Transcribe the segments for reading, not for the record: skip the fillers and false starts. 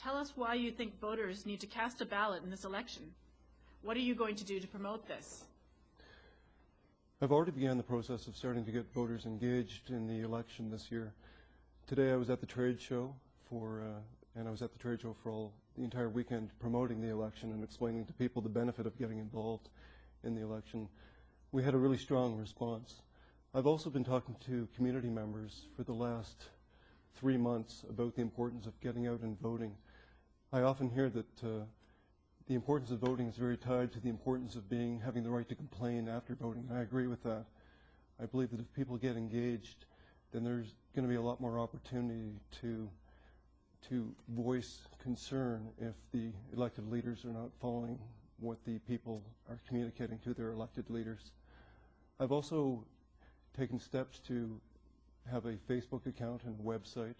Tell us why you think voters need to cast a ballot in this election. What are you going to do to promote this? I've already began the process of starting to get voters engaged in the election this year. Today I was at the trade show and I was at the trade show for the entire weekend promoting the election and explaining to people the benefit of getting involved in the election. We had a really strong response. I've also been talking to community members for the last 3 months about the importance of getting out and voting. I often hear that the importance of voting is very tied to the importance of having the right to complain after voting. I agree with that. I believe that if people get engaged, then there's going to be a lot more opportunity to voice concern if the elected leaders are not following what the people are communicating to their elected leaders. I've also taken steps to have a Facebook account and a website,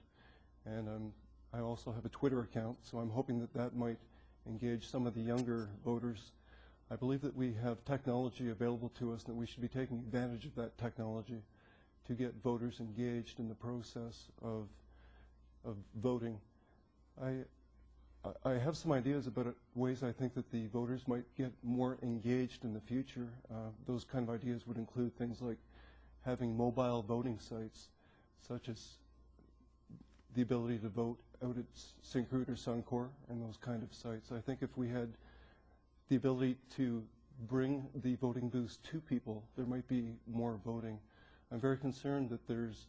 and I also have a Twitter account, so I'm hoping that that might engage some of the younger voters. I believe that we have technology available to us and that we should be taking advantage of that technology to get voters engaged in the process of voting. I have some ideas about ways I think that the voters might get more engaged in the future. Those kind of ideas would include things like having mobile voting sites, such as the ability to vote out at Syncrude or Suncor and those kind of sites. I think if we had the ability to bring the voting booths to people, there might be more voting. I'm very concerned that there's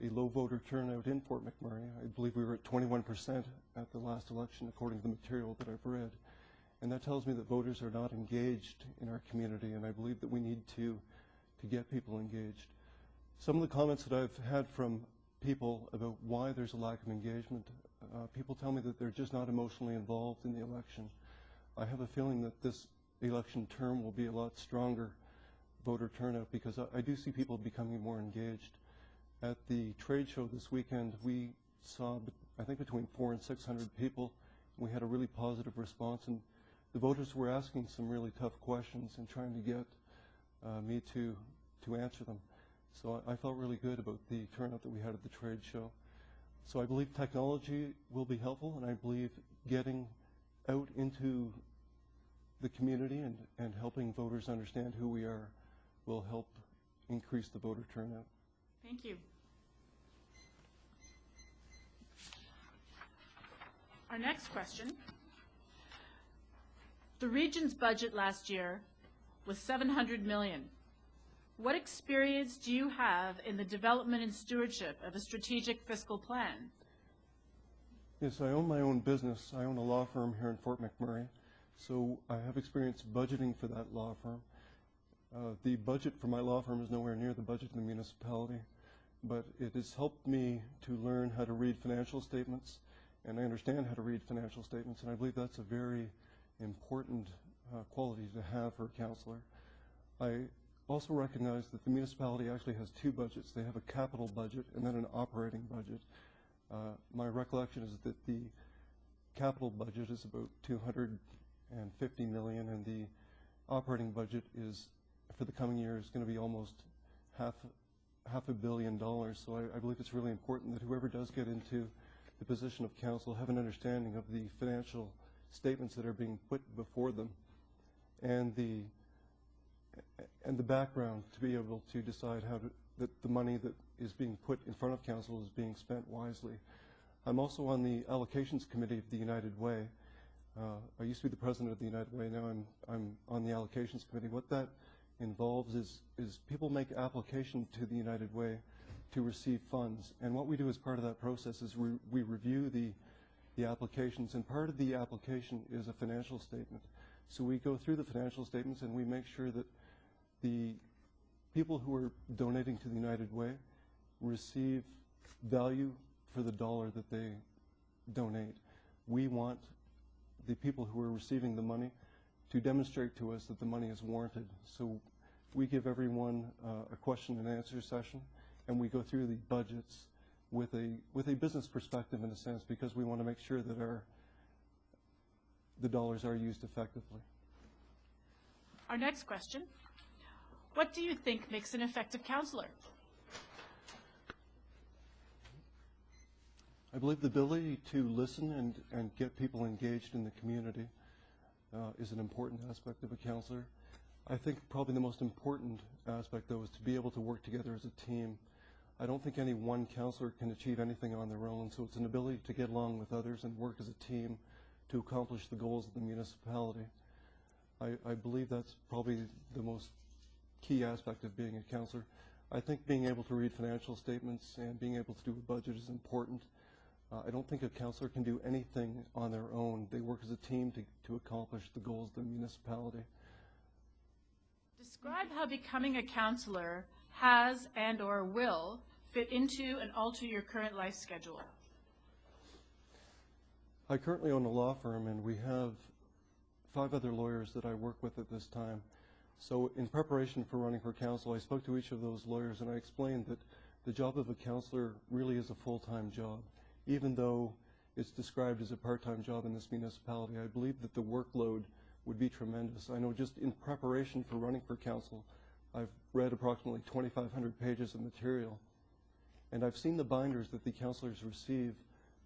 a low voter turnout in Fort McMurray. I believe we were at 21% at the last election, according to the material that I've read. And that tells me that voters are not engaged in our community, and I believe that we need to get people engaged. Some of the comments that I've had from people about why there's a lack of engagement, people tell me that they're just not emotionally involved in the election. I have a feeling that this election term will be a lot stronger voter turnout because I do see people becoming more engaged. At the trade show this weekend, we saw, I think, between 400 and 600 people. We had a really positive response, and the voters were asking some really tough questions and trying to get me to answer them. So I felt really good about the turnout that we had at the trade show. So I believe technology will be helpful, and I believe getting out into the community and helping voters understand who we are will help increase the voter turnout. Thank you. Our next question. The region's budget last year was $700 million. What experience do you have in the development and stewardship of a strategic fiscal plan? Yes, I own my own business. I own a law firm here in Fort McMurray, so I have experience budgeting for that law firm. The budget for my law firm is nowhere near the budget of the municipality, but it has helped me to learn how to read financial statements, and I understand how to read financial statements, and I believe that's a very important quality to have for a councillor. I also recognize that the municipality actually has two budgets. They have a capital budget and then an operating budget. My recollection is that the capital budget is about $250 million, and the operating budget is, for the coming year, is going to be almost half $500 million. So I believe it's really important that whoever does get into the position of council have an understanding of the financial statements that are being put before them and the background to be able to decide that the money that is being put in front of council is being spent wisely. I'm also on the allocations committee of the United Way. I used to be the president of the United Way. Now I'm on the allocations committee. What that involves is people make application to the United Way to receive funds, and what we do as part of that process is we review the applications, and part of the application is a financial statement. So we go through the financial statements and we make sure that the people who are donating to the United Way receive value for the dollar that they donate. We want the people who are receiving the money to demonstrate to us that the money is warranted. So we give everyone a question and answer session, and we go through the budgets with a business perspective in a sense, because we want to make sure that the dollars are used effectively. Our next question. What do you think makes an effective councillor? I believe the ability to listen and get people engaged in the community is an important aspect of a counselor. I think probably the most important aspect, though, is to be able to work together as a team. I don't think any one counselor can achieve anything on their own, so it's an ability to get along with others and work as a team to accomplish the goals of the municipality. I believe that's probably the most key aspect of being a counselor. I think being able to read financial statements and being able to do a budget is important. I don't think a counselor can do anything on their own. They work as a team to accomplish the goals of the municipality. Describe how becoming a counselor has and/or will fit into and alter your current life schedule. I currently own a law firm, and we have 5 other lawyers that I work with at this time. So in preparation for running for council, I spoke to each of those lawyers, and I explained that the job of a counselor really is a full-time job. Even though it's described as a part-time job in this municipality, I believe that the workload would be tremendous. I know just in preparation for running for council, I've read approximately 2,500 pages of material, and I've seen the binders that the counselors receive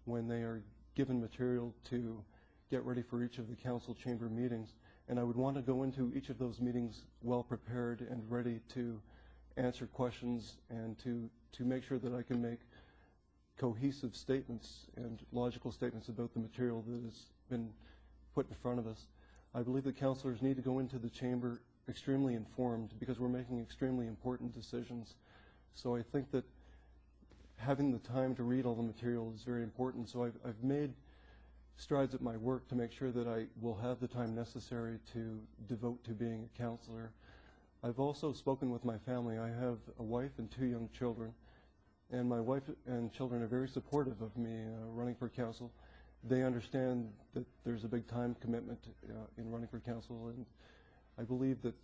when they are given material to get ready for each of the council chamber meetings, and I would want to go into each of those meetings well prepared and ready to answer questions and to make sure that I can make cohesive statements and logical statements about the material that has been put in front of us. I believe that councillors need to go into the chamber extremely informed because we're making extremely important decisions. So I think that having the time to read all the material is very important. So I've made strides at my work to make sure that I will have the time necessary to devote to being a counselor. I've also spoken with my family. I have a wife and 2 young children, and my wife and children are very supportive of me running for council. They understand that there's a big time commitment in running for council, and I believe that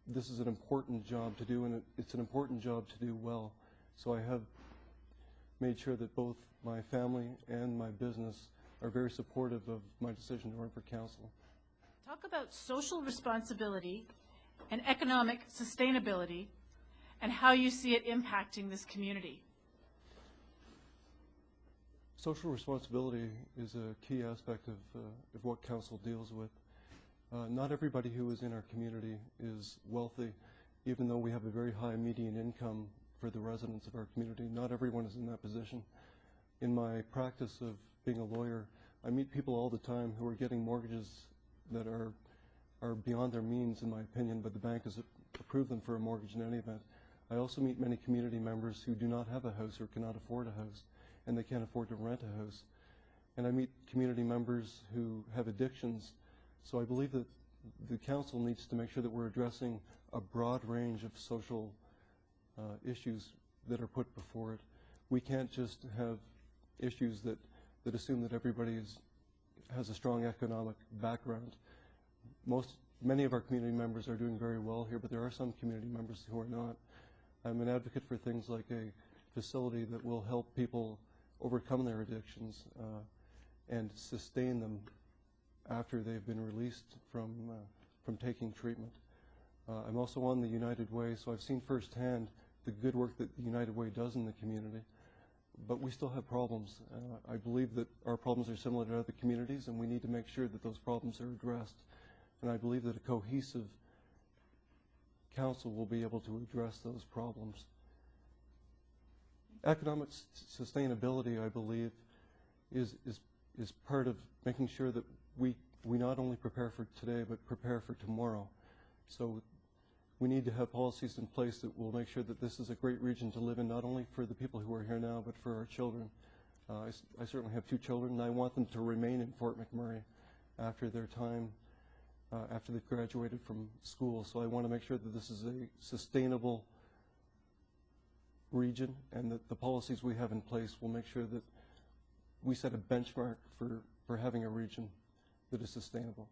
this is an important job to do, and it's an important job to do well. So I have made sure that both my family and my business are very supportive of my decision to run for council. Talk about social responsibility and economic sustainability and how you see it impacting this community. Social responsibility is a key aspect of what council deals with. Not everybody who is in our community is wealthy, even though we have a very high median income for the residents of our community. Not everyone is in that position. In my practice of being a lawyer, I meet people all the time who are getting mortgages that are beyond their means, in my opinion, but the bank has approved them for a mortgage in any event. I also meet many community members who do not have a house or cannot afford a house, and they can't afford to rent a house. And I meet community members who have addictions. So I believe that the council needs to make sure that we're addressing a broad range of social issues that are put before it. We can't just have issues that assume that everybody has a strong economic background. Many of our community members are doing very well here, but there are some community members who are not. I'm an advocate for things like a facility that will help people overcome their addictions and sustain them after they've been released from taking treatment. I'm also on the United Way, so I've seen firsthand the good work that the United Way does in the community, but we still have problems. I believe that our problems are similar to other communities, and we need to make sure that those problems are addressed. And I believe that a cohesive council will be able to address those problems. Economic sustainability, I believe, is part of making sure that we not only prepare for today, but prepare for tomorrow. So we need to have policies in place that will make sure that this is a great region to live in, not only for the people who are here now, but for our children. I certainly have 2 children, and I want them to remain in Fort McMurray after their time, after they've graduated from school. So I want to make sure that this is a sustainable region, and that the policies we have in place will make sure that we set a benchmark for having a region that is sustainable.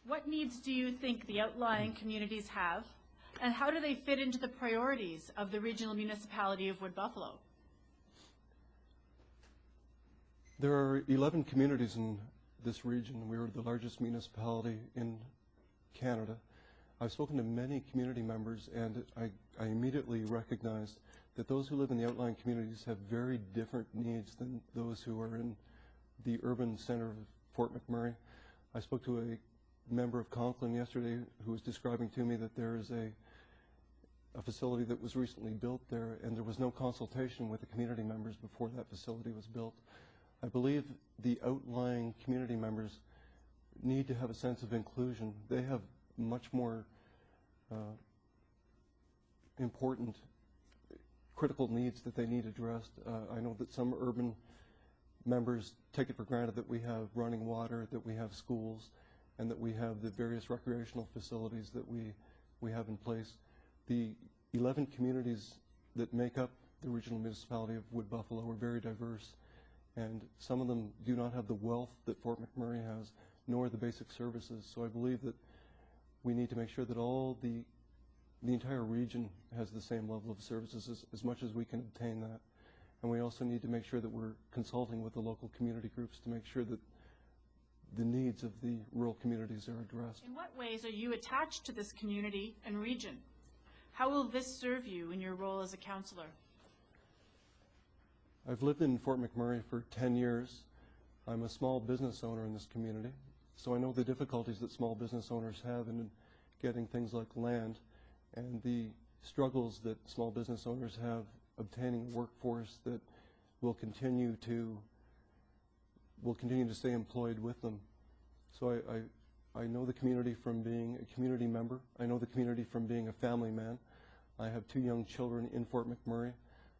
What needs do you think the outlying communities have, and how do they fit into the priorities of the regional municipality of Wood Buffalo? There are 11 communities in this region. We are the largest municipality in Canada. I've spoken to many community members, and I immediately recognized that those who live in the outlying communities have very different needs than those who are in the urban center of Fort McMurray. I spoke to a member of Conklin yesterday who was describing to me that there is a facility that was recently built there, and there was no consultation with the community members before that facility was built. I believe the outlying community members need to have a sense of inclusion. They have much more important critical needs that they need addressed. I know that some urban members take it for granted that we have running water, that we have schools, and that we have the various recreational facilities that we have in place. The 11 communities that make up the regional municipality of Wood Buffalo are very diverse, and some of them do not have the wealth that Fort McMurray has, nor the basic services. So I believe that we need to make sure that all the entire region has the same level of services as much as we can obtain that. And we also need to make sure that we're consulting with the local community groups to make sure that the needs of the rural communities are addressed. In what ways are you attached to this community and region? How will this serve you in your role as a councillor? I've lived in Fort McMurray for 10 years. I'm a small business owner in this community, so I know the difficulties that small business owners have in getting things like land and the struggles that small business owners have obtaining a workforce that will continue to stay employed with them. So I know the community from being a community member. I know the community from being a family man. I have 2 young children in Fort McMurray.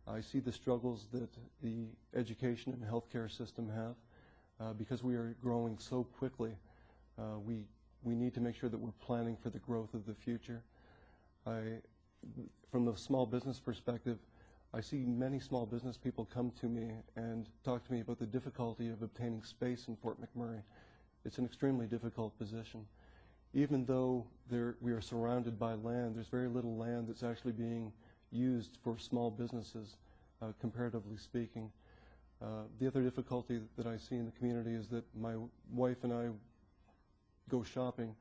I see the struggles that the education and healthcare system have because we are growing so quickly. We need to make sure that we're planning for the growth of the future. From the small business perspective, I see many small business people come to me and talk to me about the difficulty of obtaining space in Fort McMurray. It's an extremely difficult position. Even though we are surrounded by land, there's very little land that's actually being used for small businesses, comparatively speaking. The other difficulty that I see in the community is that my wife and I go shopping,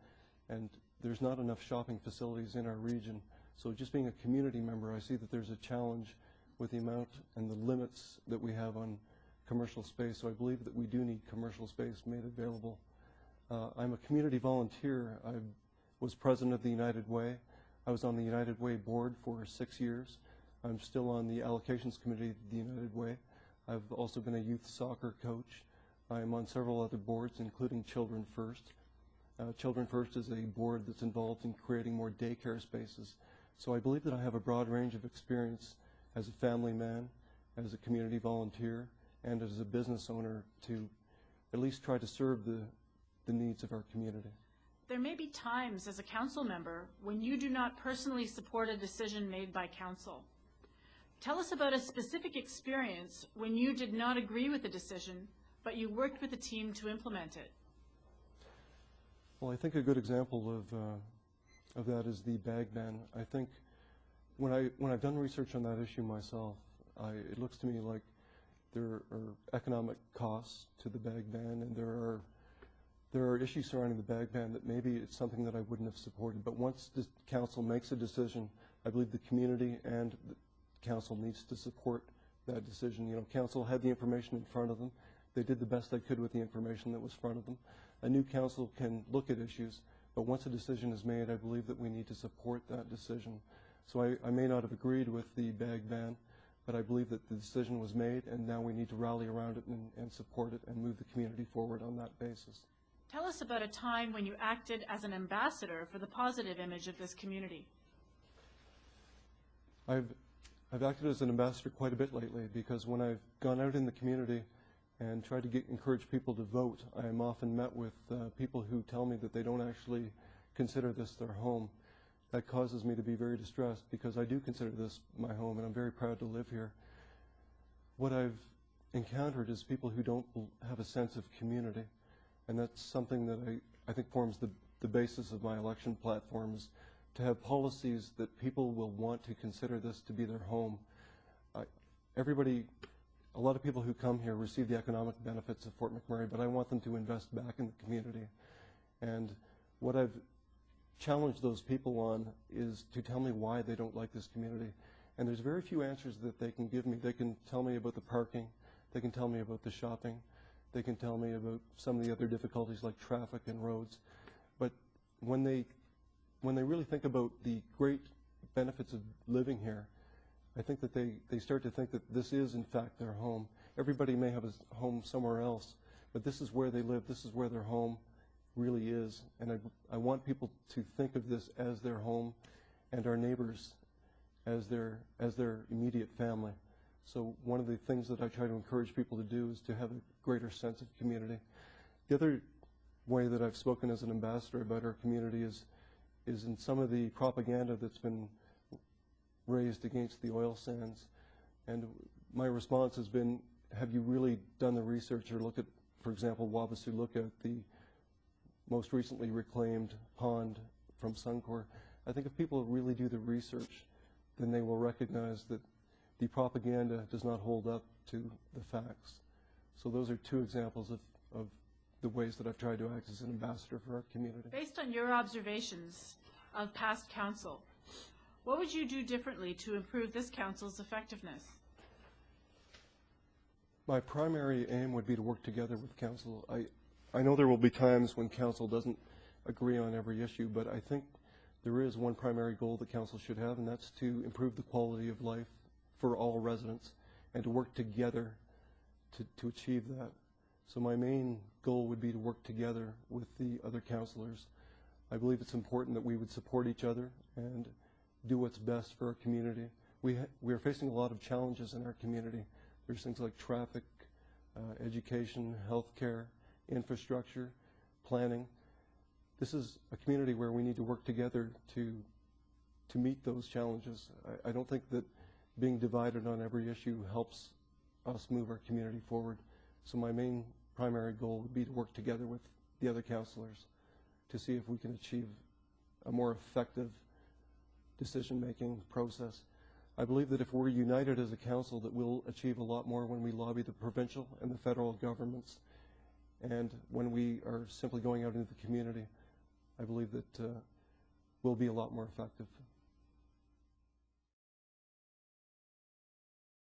and there's not enough shopping facilities in our region. So just being a community member, I see that there's a challenge with the amount and the limits that we have on commercial space. So I believe that we do need commercial space made available. I'm a community volunteer. I was president of the United Way. I was on the United Way board for 6 years. I'm still on the allocations committee of the United Way. I've also been a youth soccer coach. I'm on several other boards, including Children First. Children First is a board that's involved in creating more daycare spaces. So I believe that I have a broad range of experience as a family man, as a community volunteer, and as a business owner to at least try to serve the needs of our community. There may be times as a council member when you do not personally support a decision made by council. Tell us about a specific experience when you did not agree with the decision, but you worked with a team to implement it. Well, I think a good example of that is the bag ban. I think when I've done research on that issue myself, it looks to me like there are economic costs to the bag ban, and there are issues surrounding the bag ban that maybe it's something that I wouldn't have supported. But once the council makes a decision, I believe the community and the council needs to support that decision. You know, council had the information in front of them. They did the best they could with the information that was in front of them. A new council can look at issues, but once a decision is made, I believe that we need to support that decision. So I may not have agreed with the bag ban, but I believe that the decision was made, and now we need to rally around it and support it and move the community forward on that basis. Tell us about a time when you acted as an ambassador for the positive image of this community. I've acted as an ambassador quite a bit lately, because when I've gone out in the community and tried to encourage people to vote, I am often met with people who tell me that they don't actually consider this their home. That causes me to be very distressed, because I do consider this my home and I'm very proud to live here. What I've encountered is people who don't have a sense of community, and that's something that I think forms the basis of my election platform, is to have policies that people will want to consider this to be their home. A lot of people who come here receive the economic benefits of Fort McMurray, but I want them to invest back in the community. And what I've challenged those people on is to tell me why they don't like this community. And there's very few answers that they can give me. They can tell me about the parking, they can tell me about the shopping, they can tell me about some of the other difficulties like traffic and roads. But when they really think about the great benefits of living here, I think that they start to think that this is, in fact, their home. Everybody may have a home somewhere else, but this is where they live, this is where their home really is. And I want people to think of this as their home and our neighbors as their immediate family. So one of the things that I try to encourage people to do is to have a greater sense of community. The other way that I've spoken as an ambassador about our community is in some of the propaganda that's been raised against the oil sands. And my response has been, have you really done the research or look at, for example, Wabassu, look at the most recently reclaimed pond from Suncor? I think if people really do the research, then they will recognize that the propaganda does not hold up to the facts. So those are two examples of the ways that I've tried to act as an ambassador for our community. Based on your observations of past council, what would you do differently to improve this council's effectiveness? My primary aim would be to work together with council. I know there will be times when council doesn't agree on every issue, but I think there is one primary goal that council should have, and that's to improve the quality of life for all residents and to work together to achieve that. So my main goal would be to work together with the other councillors. I believe it's important that we would support each other and do what's best for our community. We are facing a lot of challenges in our community. There's things like traffic, education, healthcare, infrastructure, planning. This is a community where we need to work together to meet those challenges. I don't think that being divided on every issue helps us move our community forward. So my main primary goal would be to work together with the other councillors to see if we can achieve a more effective decision-making process. I believe that if we're united as a council, that we'll achieve a lot more when we lobby the provincial and the federal governments. And when we are simply going out into the community, I believe that we'll be a lot more effective.